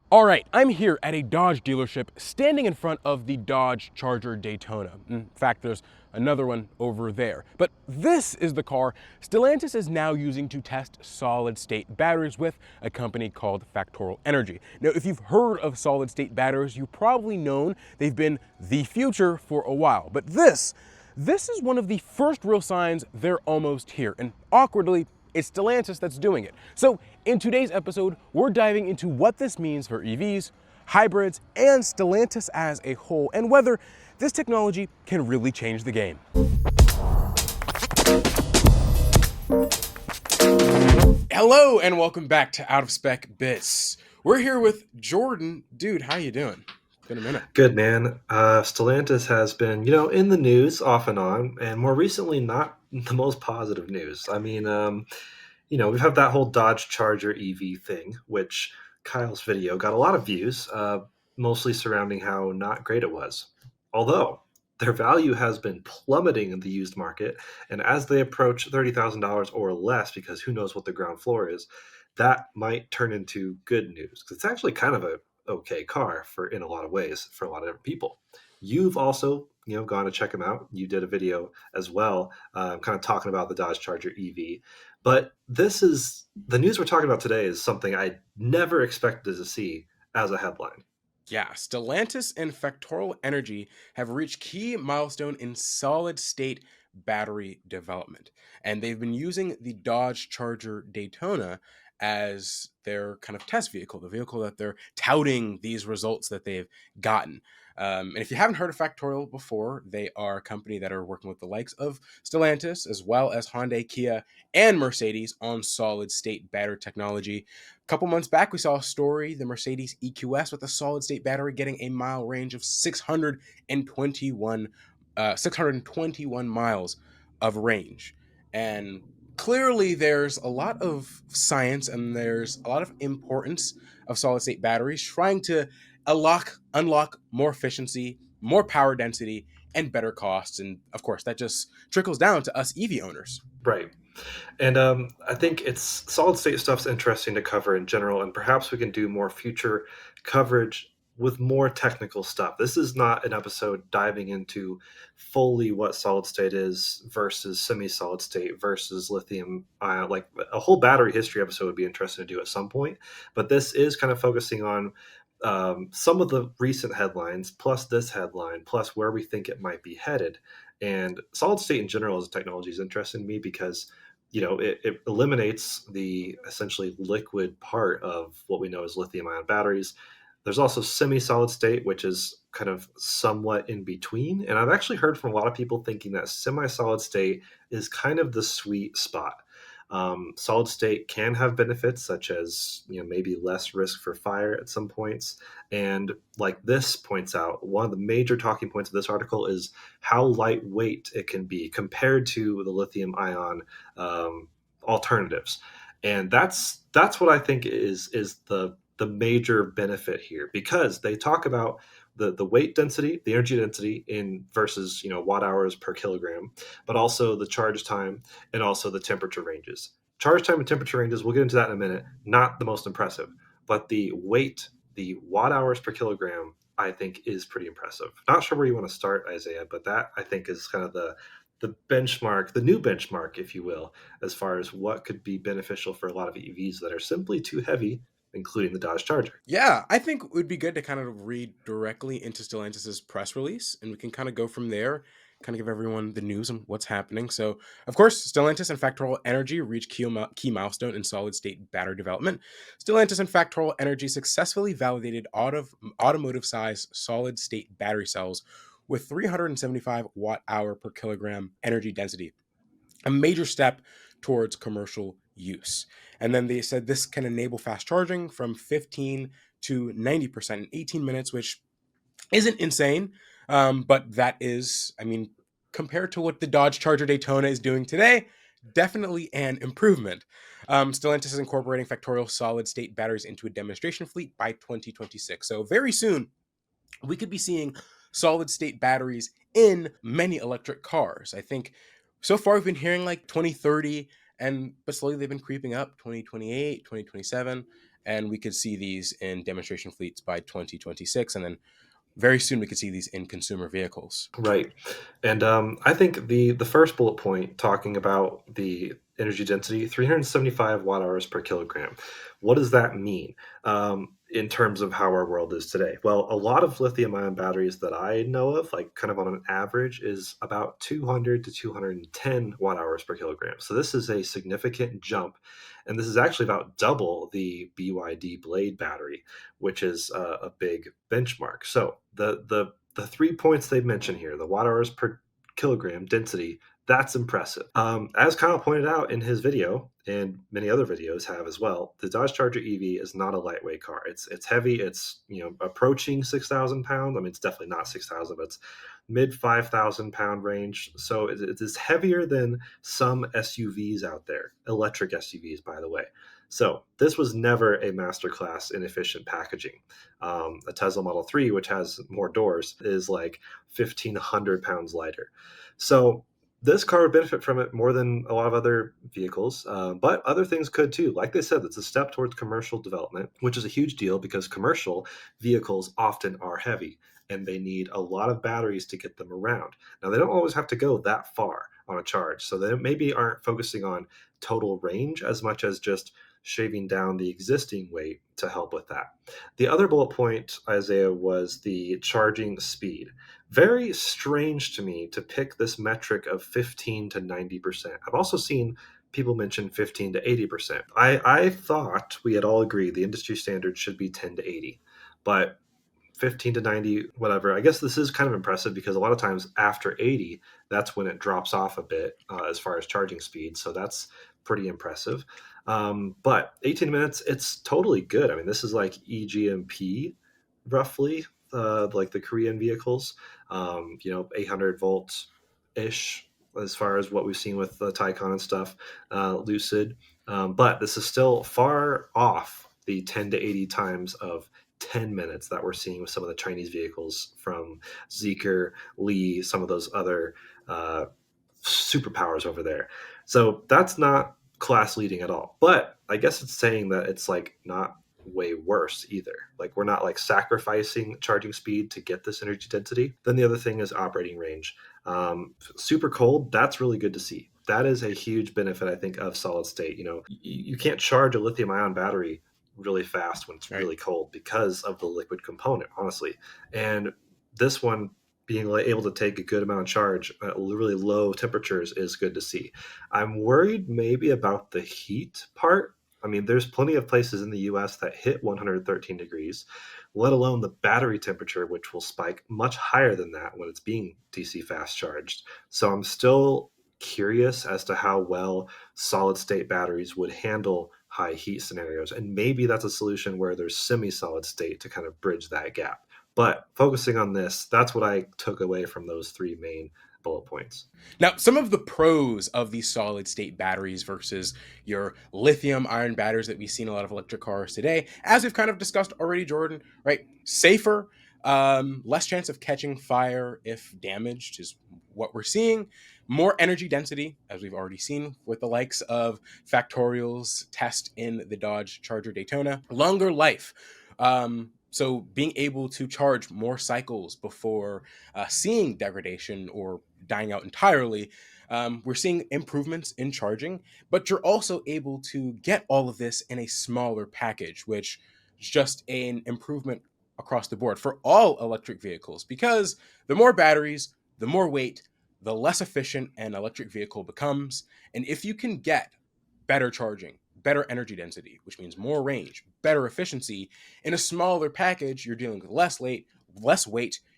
All right, I'm here at a Dodge dealership standing in front of the Dodge Charger Daytona. In fact, there's another one over there. But this is the car Stellantis is now using to test solid-state batteries with a company called Factorial Energy. Now, if you've heard of solid-state batteries, you've probably known they've been the future for a while. But this is one of the first real signs they're almost here. And awkwardly, it's Stellantis that's doing it. So in today's episode, we're diving into what this means for EVs, hybrids, and Stellantis as a whole, and whether this technology can really change the game. Hello, and welcome back to Out of Spec Bits. We're here with Jordan. Dude, how you doing? It's been a minute. Good, man. Stellantis has been, in the news off and on, and more recently, not the most positive news. We've had that whole Dodge Charger EV thing, which Kyle's video got a lot of views, mostly surrounding how not great it was. Although their value has been plummeting in the used market, and as they approach $30,000 or less, because who knows what the ground floor is, that might turn into good news. It's actually kind of a okay car for in a lot of ways for a lot of different people. You've also gone to check them out. You did a video as well, kind of talking about the Dodge Charger EV. But this is the news we're talking about today is something I never expected to see as a headline. Yeah, Stellantis and Factorial Energy have reached key milestone in solid-state battery development. And they've been using the Dodge Charger Daytona as their kind of test vehicle, the vehicle that they're touting these results that they've gotten. And if you haven't heard of Factorial before, they are a company that are working with the likes of Stellantis, as well as Hyundai, Kia, and Mercedes on solid-state battery technology. A couple months back, we saw a story, the Mercedes EQS with a solid-state battery getting a mile range of 621 miles of range. And clearly there's a lot of science and there's a lot of importance of solid-state batteries trying to unlock more efficiency, more power density, and better costs. And of course, that just trickles down to us EV owners. Right. And I think it's solid state stuff's interesting to cover in general, and perhaps we can do more future coverage with more technical stuff. This is not an episode diving into fully what solid state is versus semi-solid state versus lithium ion. Like a whole battery history episode would be interesting to do at some point, but this is kind of focusing on some of the recent headlines, plus this headline, plus where we think it might be headed. And solid state in general as a technology is interesting to me because it eliminates the essentially liquid part of what we know as lithium ion batteries. There's also semi-solid state, which is kind of somewhat in between. And I've actually heard from a lot of people thinking that semi-solid state is kind of the sweet spot. Solid state can have benefits such as maybe less risk for fire at some points, and like this points out, one of the major talking points of this article is how lightweight it can be compared to the lithium ion alternatives, and that's what I think is the major benefit here, because they talk about the weight density, the energy density in versus watt hours per kilogram, but also the charge time and also the temperature ranges. Charge time and temperature ranges, we'll get into that in a minute, not the most impressive, but the weight, the watt hours per kilogram, I think is pretty impressive. Not sure where you want to start, Isaiah, but that I think is kind of the benchmark, the new benchmark, if you will, as far as what could be beneficial for a lot of EVs that are simply too heavy, including the Dodge Charger. Yeah, I think it would be good to kind of read directly into Stellantis' press release, and we can kind of go from there, kind of give everyone the news on what's happening. So, of course, Stellantis and Factorial Energy reached key milestone in solid-state battery development. Stellantis and Factorial Energy successfully validated automotive-size solid-state battery cells with 375 watt-hour per kilogram energy density, a major step towards commercial use. And then they said this can enable fast charging from 15 to 90% in 18 minutes, which isn't insane. But that is, compared to what the Dodge Charger Daytona is doing today, definitely an improvement. Stellantis is incorporating Factorial solid state batteries into a demonstration fleet by 2026. So very soon, we could be seeing solid state batteries in many electric cars. I think so far we've been hearing like 2030, but slowly they've been creeping up 2028, 2027. and we could see these in demonstration fleets by 2026, and then very soon we could see these in consumer vehicles. Right. And I think the first bullet point talking about the energy density, 375 watt hours per kilogram. What does that mean in terms of how our world is today? Well, a lot of lithium ion batteries that I know of, like kind of on an average, is about 200 to 210 watt hours per kilogram. So this is a significant jump. And this is actually about double the BYD Blade battery, which is a big benchmark. So the 3 points they've mentioned here, the watt hours per kilogram density, that's impressive. As Kyle pointed out in his video, and many other videos have as well, the Dodge Charger EV is not a lightweight car. It's heavy. It's approaching 6,000 pounds. I mean, it's definitely not 6,000, but it's mid 5,000 pound range. So it is heavier than some SUVs out there, electric SUVs, by the way. So this was never a masterclass in efficient packaging. A Tesla Model 3, which has more doors, is like 1,500 pounds lighter. So this car would benefit from it more than a lot of other vehicles, but other things could too. Like they said, it's a step towards commercial development, which is a huge deal because commercial vehicles often are heavy and they need a lot of batteries to get them around. Now, they don't always have to go that far on a charge, so they maybe aren't focusing on total range as much as just shaving down the existing weight to help with that. The other bullet point, Isaiah, was the charging speed. Very strange to me to pick this metric of 15 to 90%. I've also seen people mention 15 to 80%. I thought we had all agreed the industry standard should be 10 to 80, but 15 to 90, whatever. I guess this is kind of impressive because a lot of times after 80, that's when it drops off a bit as far as charging speed. So that's pretty impressive. But 18 minutes, it's totally good. I mean, this is like EGMP roughly, like the Korean vehicles, 800 volts ish as far as what we've seen with the Taycan and stuff, Lucid. But this is still far off the 10 to 80 times of 10 minutes that we're seeing with some of the Chinese vehicles from Zeekr, Li, some of those other superpowers over there. So that's not class leading at all. But I guess it's saying that it's like not way worse either. Like we're not like sacrificing charging speed to get this energy density. Then the other thing is operating range. Super cold, that's really good to see. That is a huge benefit, I think, of solid state. You can't charge a lithium ion battery really fast when it's Right. really cold because of the liquid component, honestly. And this one being able to take a good amount of charge at really low temperatures is good to see. I'm worried maybe about the heat part. I mean, there's plenty of places in the US that hit 113 degrees, let alone the battery temperature, which will spike much higher than that when it's being DC fast charged. So I'm still curious as to how well solid state batteries would handle high heat scenarios. And maybe that's a solution where there's semi solid state to kind of bridge that gap. But focusing on this, that's what I took away from those three main bullet points. Now, some of the pros of these solid state batteries versus your lithium ion batteries that we see in a lot of electric cars today, as we've kind of discussed already, Jordan, right? Safer, less chance of catching fire if damaged is what we're seeing. More energy density, as we've already seen with the likes of Factorial's test in the Dodge Charger Daytona. Longer life. So being able to charge more cycles before seeing degradation or dying out entirely, we're seeing improvements in charging, but you're also able to get all of this in a smaller package, which is just an improvement across the board for all electric vehicles because the more batteries, the more weight, the less efficient an electric vehicle becomes. And if you can get better charging, better energy density, which means more range, better efficiency, in a smaller package, you're dealing with less weight,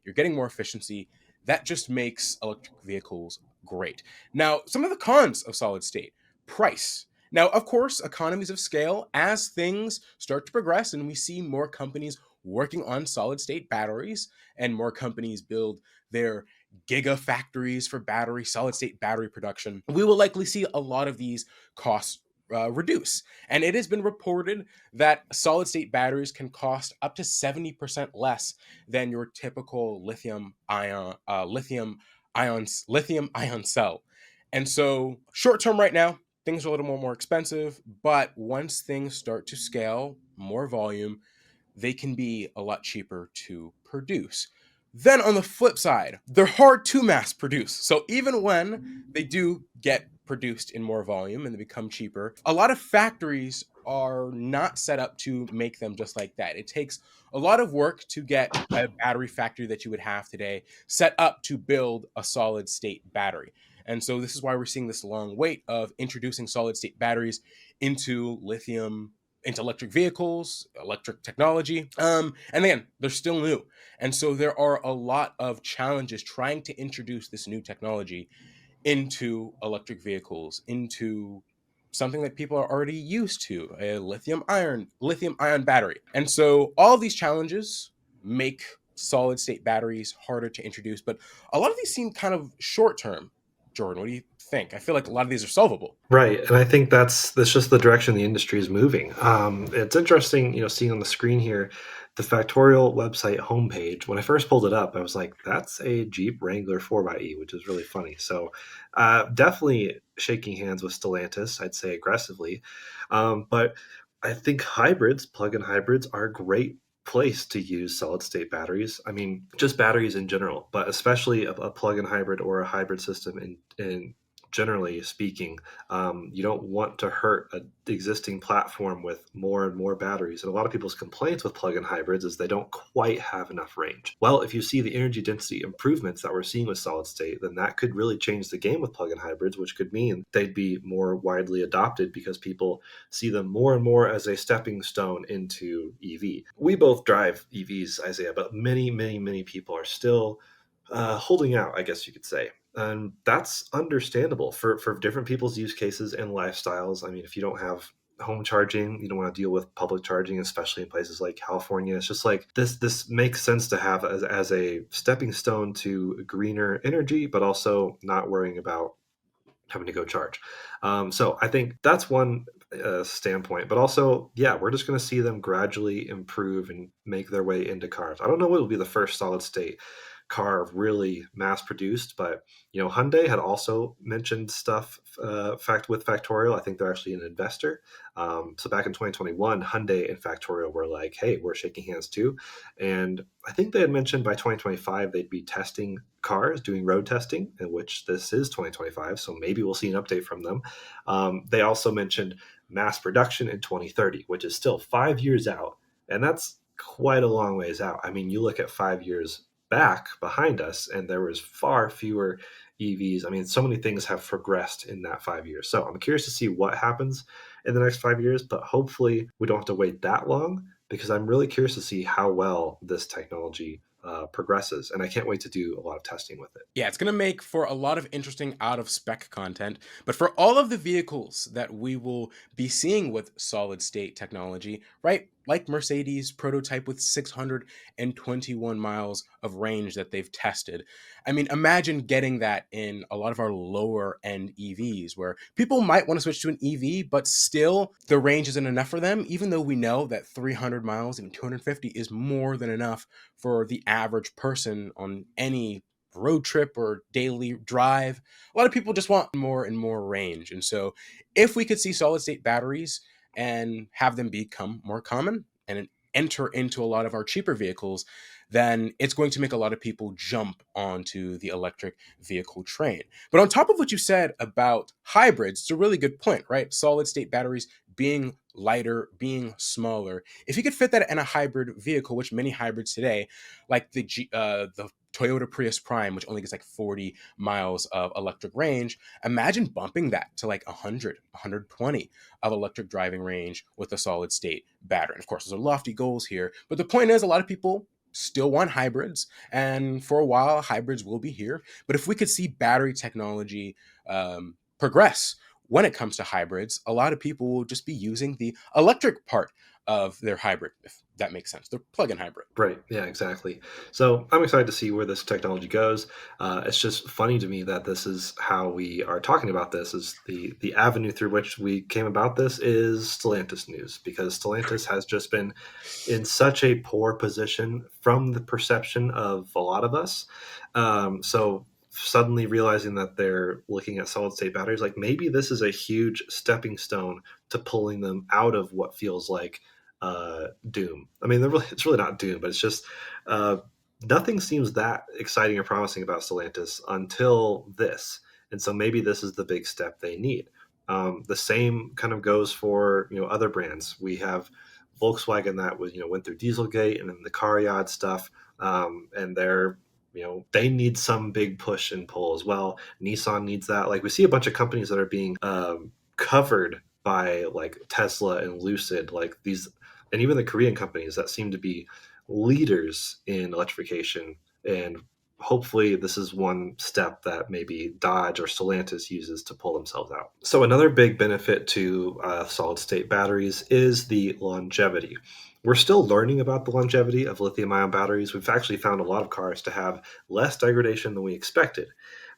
you're getting more efficiency. That just makes electric vehicles great. Now, some of the cons of solid state: price. Now, of course, economies of scale, as things start to progress and we see more companies working on solid state batteries and more companies build their gigafactories for solid state battery production, we will likely see a lot of these costs reduce. And it has been reported that solid state batteries can cost up to 70% less than your typical lithium ion cell. And so short term right now, things are a little more expensive, but once things start to scale, more volume, they can be a lot cheaper to produce. Then on the flip side, they're hard to mass produce. So even when they do get produced in more volume and they become cheaper, a lot of factories are not set up to make them just like that. It takes a lot of work to get a battery factory that you would have today set up to build a solid state battery. And so this is why we're seeing this long wait of introducing solid state batteries into lithium, into electric vehicles, electric technology. And again, they're still new. And so there are a lot of challenges trying to introduce this new technology into electric vehicles, into something that people are already used to, a lithium ion battery. And so all of these challenges make solid state batteries harder to introduce, but a lot of these seem kind of short term. Jordan, what do you think? I feel like a lot of these are solvable. Right, and I think that's just the direction the industry is moving. It's interesting, seeing on the screen here the Factorial website homepage. When I first pulled it up, I was like, "That's a Jeep Wrangler 4xe," which is really funny. So, definitely shaking hands with Stellantis, I'd say aggressively. But I think hybrids, plug-in hybrids, are a great place to use solid state batteries. I mean, just batteries in general, but especially a plug-in hybrid or a hybrid system in generally speaking. You don't want to hurt an existing platform with more and more batteries. And a lot of people's complaints with plug-in hybrids is they don't quite have enough range. Well, if you see the energy density improvements that we're seeing with solid state, then that could really change the game with plug-in hybrids, which could mean they'd be more widely adopted because people see them more and more as a stepping stone into EV. We both drive EVs, Isaiah, but many, many, many people are still holding out, I guess you could say. And that's understandable for different people's use cases and lifestyles. I mean, if you don't have home charging, you don't want to deal with public charging, especially in places like California. It's just like this makes sense to have as a stepping stone to greener energy, but also not worrying about having to go charge. So I think that's one standpoint, but also, yeah, we're just going to see them gradually improve and make their way into cars. I don't know what will be the first solid state car really mass produced, but Hyundai had also mentioned stuff with Factorial. I think they're actually an investor. So back in 2021, Hyundai and Factorial were like, hey, we're shaking hands too. And I think they had mentioned by 2025 they'd be testing cars, doing road testing, in which this is 2025. So maybe we'll see an update from them. They also mentioned mass production in 2030, which is still 5 years out. And that's quite a long ways out. I mean, you look at 5 years back behind us, and there was far fewer EVs. I mean, so many things have progressed in that 5 years. So I'm curious to see what happens in the next 5 years, but hopefully we don't have to wait that long because I'm really curious to see how well this technology progresses. And I can't wait to do a lot of testing with it. Yeah, it's going to make for a lot of interesting out of spec content. But for all of the vehicles that we will be seeing with solid state technology, right? Like Mercedes prototype with 621 miles of range that they've tested. I mean, imagine getting that in a lot of our lower end EVs where people might want to switch to an EV, but still the range isn't enough for them, even though we know that 300 miles and 250 is more than enough for the average person on any road trip or daily drive. A lot of people just want more and more range. And so if we could see solid state batteries and have them become more common and enter into a lot of our cheaper vehicles, then it's going to make a lot of people jump onto the electric vehicle train. But on top of what you said about hybrids, it's a really good point, right? Solid state batteries being lighter, being smaller. If you could fit that in a hybrid vehicle, which many hybrids today, like the Toyota Prius Prime, which only gets like 40 miles of electric range, imagine bumping that to like 100, 120 of electric driving range with a solid state battery. And of course, those are lofty goals here. But the point is, a lot of people still want hybrids. And for a while, hybrids will be here. But if we could see battery technology progress when it comes to hybrids, a lot of people will just be using the electric part of their hybrid, if that makes sense. They're plug-in hybrid. Right. Yeah, exactly. So I'm excited to see where this technology goes. It's just funny to me that this is how we are talking about this. Is the avenue through which we came about this is Stellantis news, because Stellantis has just been in such a poor position from the perception of a lot of us. So suddenly realizing that they're looking at solid state batteries, like maybe this is a huge stepping stone to pulling them out of what feels like doom. I mean, it's really not doom, but it's just uh, nothing seems that exciting or promising about Stellantis until this. And so maybe this is the big step they need. The same kind of goes for other brands. We have Volkswagen that was went through Dieselgate and then the Cariad stuff, and they need some big push and pull as well. Nissan needs that. Like we see a bunch of companies that are being covered by like Tesla and Lucid, like these, and even the Korean companies that seem to be leaders in electrification. And hopefully this is one step that maybe Dodge or Stellantis uses to pull themselves out. So another big benefit to solid state batteries is the longevity. We're still learning about the longevity of lithium ion batteries. We've actually found a lot of cars to have less degradation than we expected.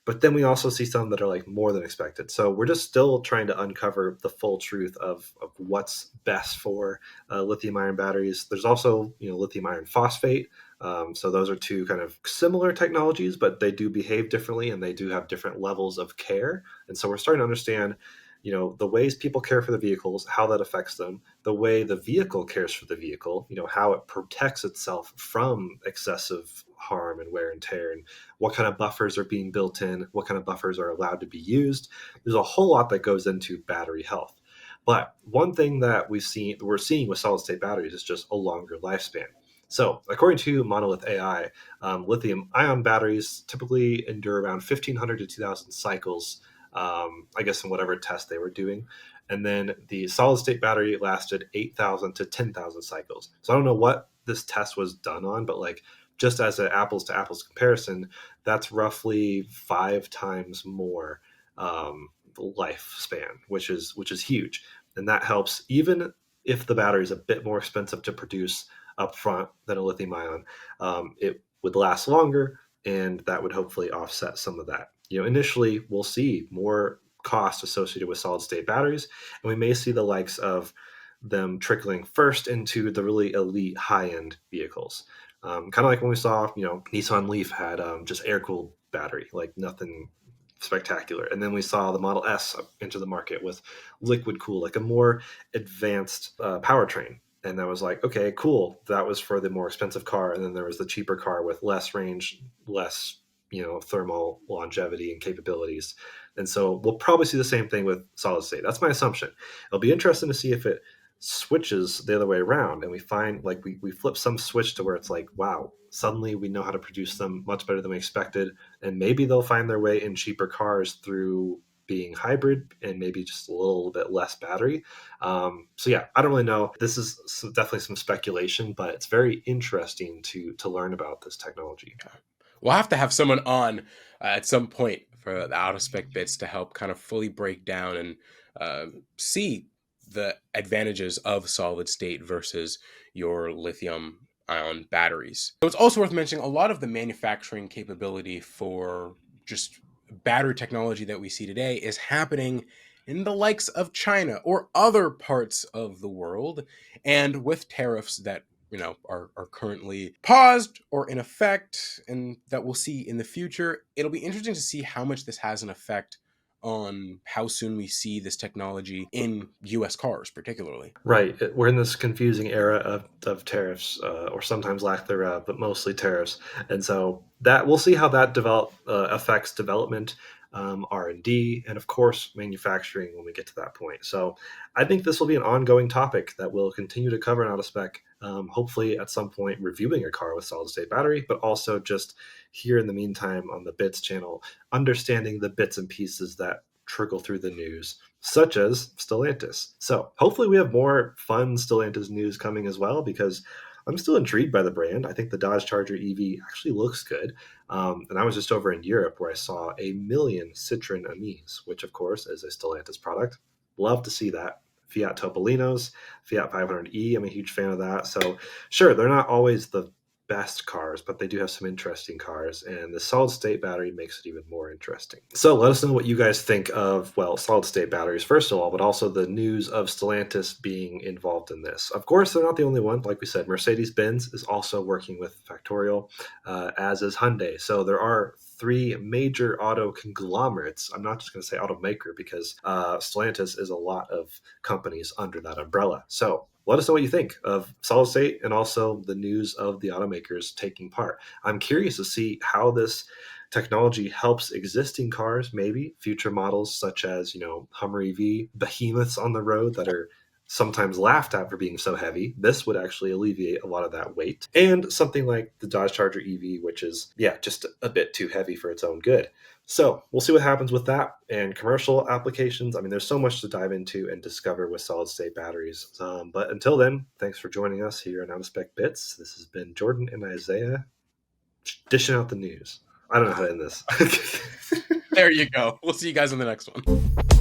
But then we also see some that are like more than expected. So we're just still trying to uncover the full truth of what's best for lithium ion batteries. There's also lithium iron phosphate. So those are two kind of similar technologies, but they do behave differently and they do have different levels of care. And so we're starting to understand the ways people care for the vehicles, how that affects them, the way the vehicle cares for the vehicle, how it protects itself from excessive harm and wear and tear, and what kind of buffers are being built in, what kind of buffers are allowed to be used. There's a whole lot that goes into battery health. But one thing that we're seeing with solid state batteries is just a longer lifespan. So, according to Monolith AI, lithium ion batteries typically endure around 1,500 to 2,000 cycles, I guess, in whatever test they were doing. And then the solid state battery lasted 8,000 to 10,000 cycles. So, I don't know what this test was done on, but like just as an apples to apples comparison, that's roughly 5 times more lifespan, which is huge. And that helps even if the battery is a bit more expensive to produce upfront than a lithium ion, it would last longer, and that would hopefully offset some of that. Initially, we'll see more cost associated with solid state batteries, and we may see the likes of them trickling first into the really elite high end vehicles. Kind of like when we saw, Nissan Leaf had just air cooled battery, like nothing spectacular. And then we saw the Model S enter the market with liquid cool, like a more advanced powertrain. And that was like, okay, cool. That was for the more expensive car. And then there was the cheaper car with less range, less, thermal longevity and capabilities. And so we'll probably see the same thing with solid state. That's my assumption. It'll be interesting to see if it switches the other way around and we find like we flip some switch to where it's like, wow, suddenly we know how to produce them much better than we expected. And maybe they'll find their way in cheaper cars through being hybrid and maybe just a little bit less battery. So yeah, I don't really know. This is definitely some speculation, but it's very interesting to learn about this technology. We'll have to have someone on at some point for the out of spec bits to help kind of fully break down and see the advantages of solid state versus your lithium ion batteries. So it's also worth mentioning a lot of the manufacturing capability for just battery technology that we see today is happening in the likes of China or other parts of the world. And with tariffs that are currently paused or in effect and that we'll see in the future, it'll be interesting to see how much this has an effect on how soon we see this technology in US cars particularly. Right. We're in this confusing era of tariffs, or sometimes lack thereof, but mostly tariffs. And so that we'll see how that affects development, R&D, and of course manufacturing when we get to that point. So I think this will be an ongoing topic that we'll continue to cover in Out of Spec. Hopefully at some point reviewing a car with solid state battery, but also just here in the meantime on the Bits channel, understanding the bits and pieces that trickle through the news, such as Stellantis. So hopefully we have more fun Stellantis news coming as well, because I'm still intrigued by the brand. I think the Dodge Charger EV actually looks good. And I was just over in Europe where I saw a million Citroen Amis, which of course is a Stellantis product. Love to see that. Fiat Topolinos, Fiat 500e, I'm a huge fan of that. So sure, they're not always the best cars, but they do have some interesting cars, and the solid state battery makes it even more interesting. So let us know what you guys think of, well, solid state batteries, first of all, but also the news of Stellantis being involved in this. Of course, they're not the only one. Like we said, Mercedes-Benz is also working with Factorial, as is Hyundai. So there are three major auto conglomerates. I'm not just going to say automaker because Stellantis is a lot of companies under that umbrella. So let us know what you think of solid state and also the news of the automakers taking part. I'm curious to see how this technology helps existing cars, maybe future models such as, Hummer EV, behemoths on the road that are sometimes laughed at for being so heavy. This would actually alleviate a lot of that weight. And something like the Dodge Charger EV, which is, just a bit too heavy for its own good. So we'll see what happens with that and commercial applications. I mean, there's so much to dive into and discover with solid state batteries. But until then, thanks for joining us here on Out of Spec Bits. This has been Jordan and Isaiah dishing out the news. I don't know how to end this. There you go. We'll see you guys in the next one.